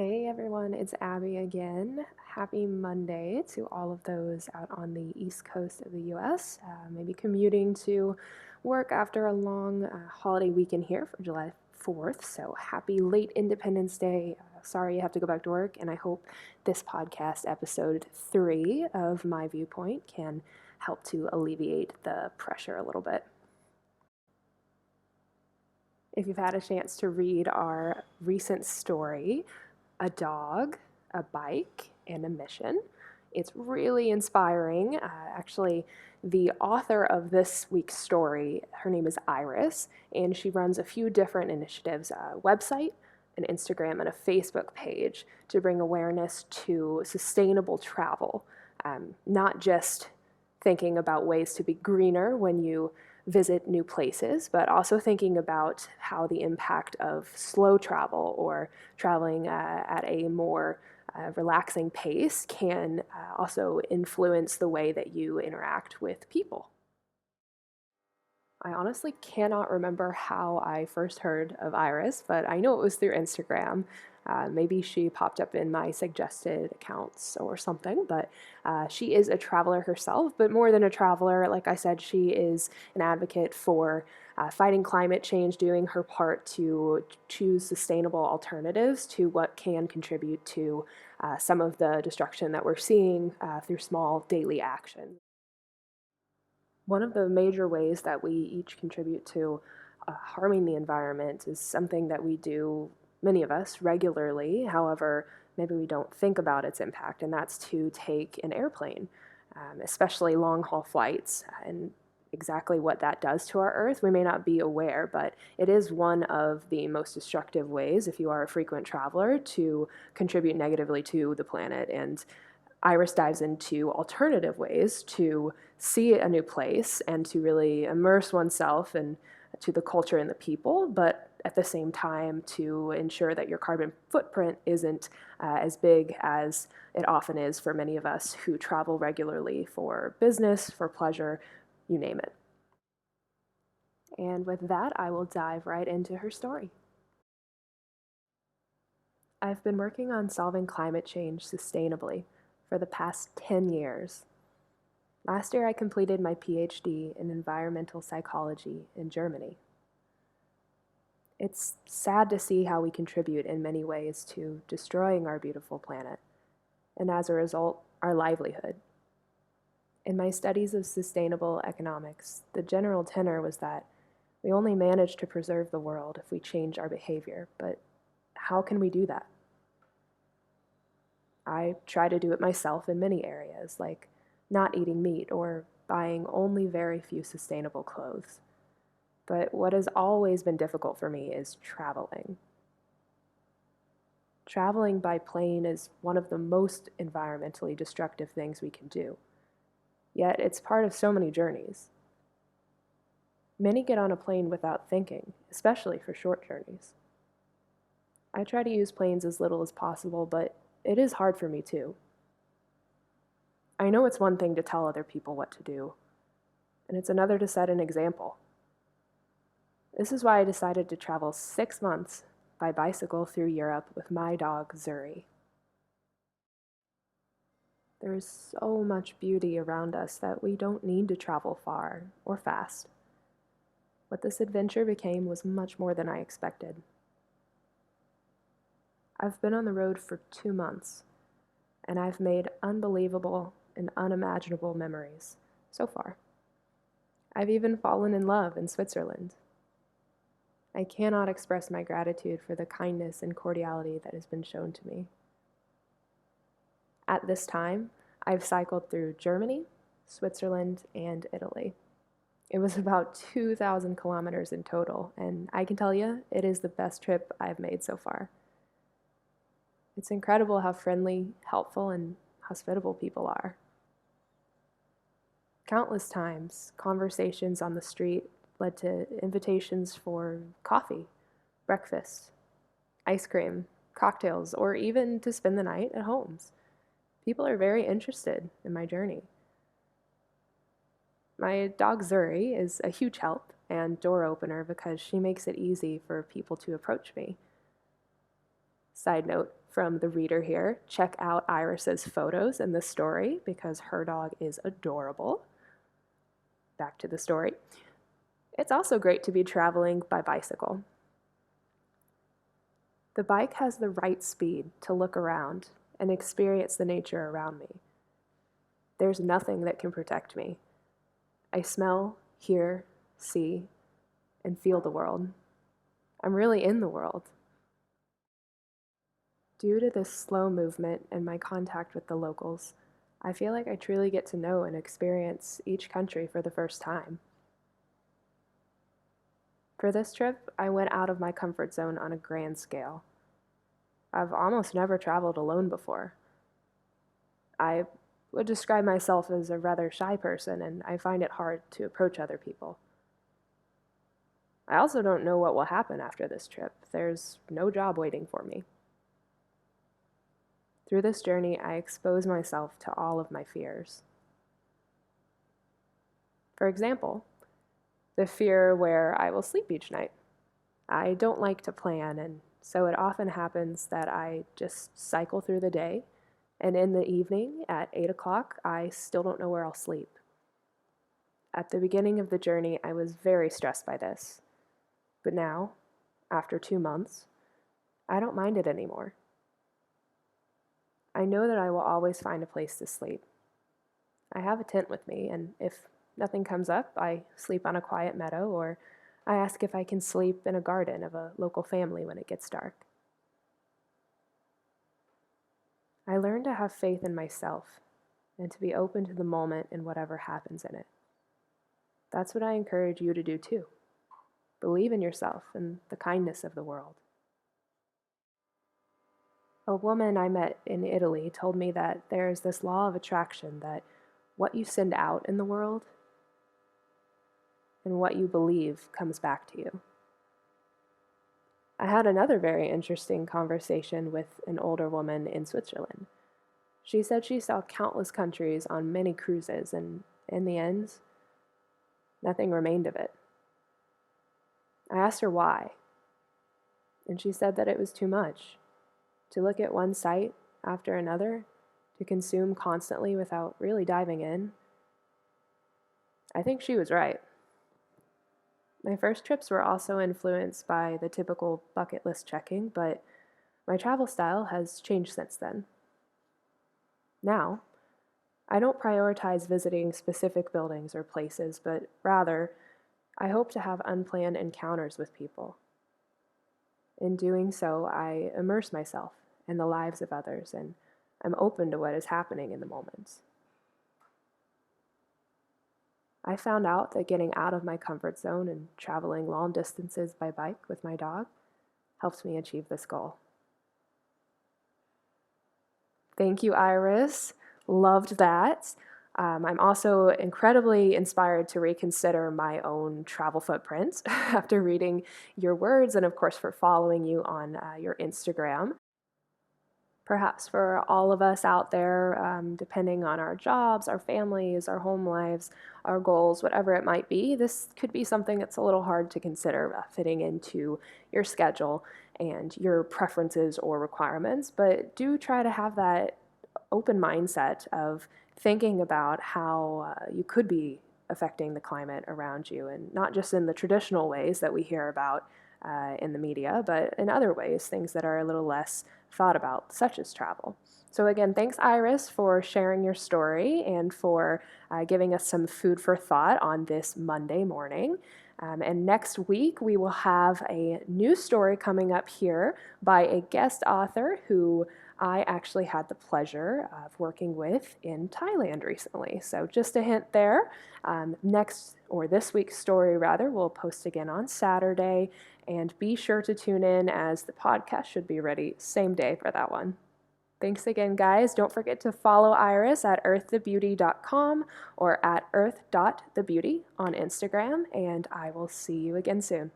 Hey everyone, it's Abby again. Happy Monday to all of those out on the East Coast of the US, maybe commuting to work after a long holiday weekend here for July 4th. So happy late Independence Day. Sorry you have to go back to work, and I hope this podcast, episode 3 of My Viewpoint, can help to alleviate the pressure a little bit. If you've had a chance to read our recent story, A Dog, a Bike, and a Mission, it's really inspiring. Actually, the author of this week's story, her name is Iris, and she runs a few different initiatives, a website, an Instagram, and a Facebook page to bring awareness to sustainable travel, not just thinking about ways to be greener when you visit new places, but also thinking about how the impact of slow travel or traveling at a more relaxing pace can also influence the way that you interact with people. I honestly cannot remember how I first heard of Iris, but I know it was through Instagram. Maybe she popped up in my suggested accounts or something, but she is a traveler herself. But more than a traveler, like I said, she is an advocate for fighting climate change, doing her part to choose sustainable alternatives to what can contribute to some of the destruction that we're seeing through small daily actions. One of the major ways that we each contribute to harming the environment is something that we do, many of us, regularly. However, maybe we don't think about its impact, and that's to take an airplane, especially long haul flights. And exactly what that does to our Earth, we may not be aware, but it is one of the most destructive ways, if you are a frequent traveler, to contribute negatively to the planet. And Iris dives into alternative ways to see a new place and to really immerse oneself and to the culture and the people, but at the same time to ensure that your carbon footprint isn't as big as it often is for many of us who travel regularly for business, for pleasure, you name it. And with that, I will dive right into her story. I've been working on solving climate change sustainably for the past 10 years. Last year, I completed my PhD in environmental psychology in Germany. It's sad to see how we contribute in many ways to destroying our beautiful planet, and as a result, our livelihood. In my studies of sustainable economics, the general tenor was that we only manage to preserve the world if we change our behavior, but how can we do that? I try to do it myself in many areas, like not eating meat or buying only very few sustainable clothes. But what has always been difficult for me is traveling. Traveling by plane is one of the most environmentally destructive things we can do. Yet it's part of so many journeys. Many get on a plane without thinking, especially for short journeys. I try to use planes as little as possible, but it is hard for me too. I know it's one thing to tell other people what to do, and it's another to set an example. This is why I decided to travel 6 months by bicycle through Europe with my dog, Zuri. There is so much beauty around us that we don't need to travel far or fast. What this adventure became was much more than I expected. I've been on the road for 2 months, and I've made unbelievable and unimaginable memories so far. I've even fallen in love in Switzerland. I cannot express my gratitude for the kindness and cordiality that has been shown to me. At this time, I've cycled through Germany, Switzerland, and Italy. It was about 2,000 kilometers in total, and I can tell you, it is the best trip I've made so far. It's incredible how friendly, helpful, and hospitable people are. Countless times, conversations on the street led to invitations for coffee, breakfast, ice cream, cocktails, or even to spend the night at homes. People are very interested in my journey. My dog Zuri is a huge help and door opener because she makes it easy for people to approach me. Side note from the reader here, check out Iris's photos in the story because her dog is adorable. Back to the story. It's also great to be traveling by bicycle. The bike has the right speed to look around and experience the nature around me. There's nothing that can protect me. I smell, hear, see, and feel the world. I'm really in the world. Due to this slow movement and my contact with the locals, I feel like I truly get to know and experience each country for the first time. For this trip, I went out of my comfort zone on a grand scale. I've almost never traveled alone before. I would describe myself as a rather shy person, and I find it hard to approach other people. I also don't know what will happen after this trip. There's no job waiting for me. Through this journey, I expose myself to all of my fears. For example, the fear where I will sleep each night. I don't like to plan, and so it often happens that I just cycle through the day, and in the evening at 8 o'clock, I still don't know where I'll sleep. At the beginning of the journey, I was very stressed by this. But now, after 2 months, I don't mind it anymore. I know that I will always find a place to sleep. I have a tent with me, and if nothing comes up, I sleep on a quiet meadow, or I ask if I can sleep in a garden of a local family when it gets dark. I learned to have faith in myself and to be open to the moment and whatever happens in it. That's what I encourage you to do too. Believe in yourself and the kindness of the world. A woman I met in Italy told me that there is this law of attraction that what you send out in the world and what you believe comes back to you. I had another very interesting conversation with an older woman in Switzerland. She said she saw countless countries on many cruises, and in the end, nothing remained of it. I asked her why, and she said that it was too much. To look at one site after another, to consume constantly without really diving in. I think she was right. My first trips were also influenced by the typical bucket list checking, but my travel style has changed since then. Now, I don't prioritize visiting specific buildings or places, but rather, I hope to have unplanned encounters with people. In doing so, I immerse myself in the lives of others, and I'm open to what is happening in the moment. I found out that getting out of my comfort zone and traveling long distances by bike with my dog helps me achieve this goal. Thank you, Iris. Loved that. I'm also incredibly inspired to reconsider my own travel footprint after reading your words and, of course, for following you on your Instagram. Perhaps for all of us out there, depending on our jobs, our families, our home lives, our goals, whatever it might be, this could be something that's a little hard to consider fitting into your schedule and your preferences or requirements. But do try to have that open mindset of thinking about how you could be affecting the climate around you, and not just in the traditional ways that we hear about in the media, but in other ways, things that are a little less thought about, such as travel. So again, thanks, Iris, for sharing your story and for giving us some food for thought on this Monday morning. And next week, we will have a new story coming up here by a guest author who I actually had the pleasure of working with in Thailand recently. So just a hint there. This week's story, we'll post again on Saturday. And be sure to tune in as the podcast should be ready same day for that one. Thanks again, guys. Don't forget to follow Iris at earththebeauty.com or at earth.thebeauty on Instagram, and I will see you again soon.